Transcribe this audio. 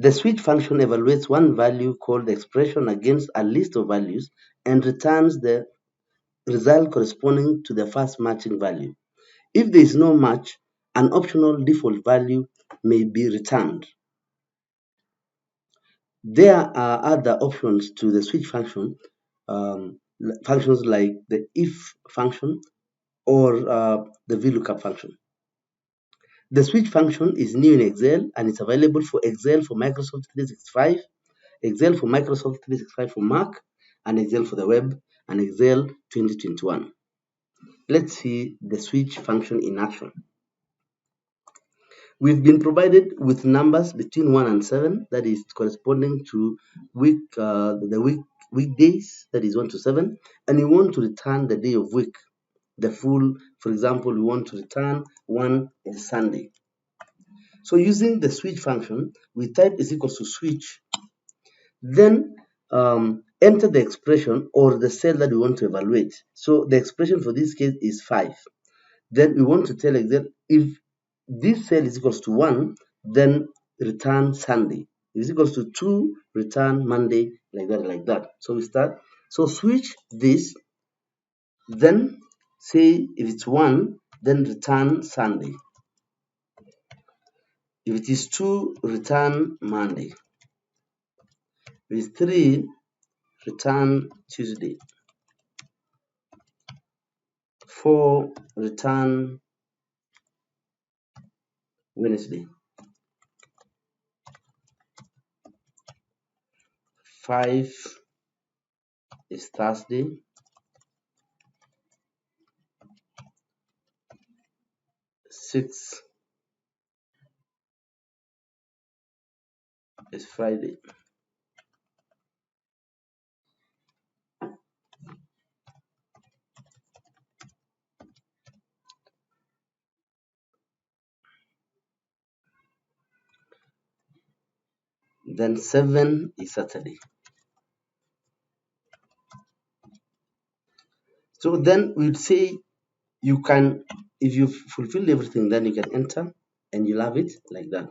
The switch function evaluates one value called the expression against a list of values and returns the result corresponding to the first matching value. If there is no match, an optional default value may be returned. There are other options to the switch function, functions like the if function or the VLOOKUP function. The switch function is new in Excel and it's available for Excel for Microsoft 365, Excel for Microsoft 365 for Mac, and Excel for the web, and Excel 2021. Let's see the switch function in action. We've been provided with numbers between 1 and 7, that is corresponding to weekdays, that is 1 to 7, and we want to return the day of week, the full. For example, we want to return 1 is Sunday. So using the switch function, we type is equals to switch, then enter the expression or the cell that we want to evaluate. So the expression for this case is 5. Then we want to tell Excel if this cell is equals to 1, then return Sunday. If it's equals to 2, return Monday, like that. So we start. So switch this, then say if it's 1, then return Sunday. If it is 2, return Monday. If it's 3, return Tuesday. 4, return Wednesday. 5 is Thursday. 6 is Friday. Then 7 is Saturday. So then we'd say you can, if you've fulfilled everything, then you can enter and you'll have it like that.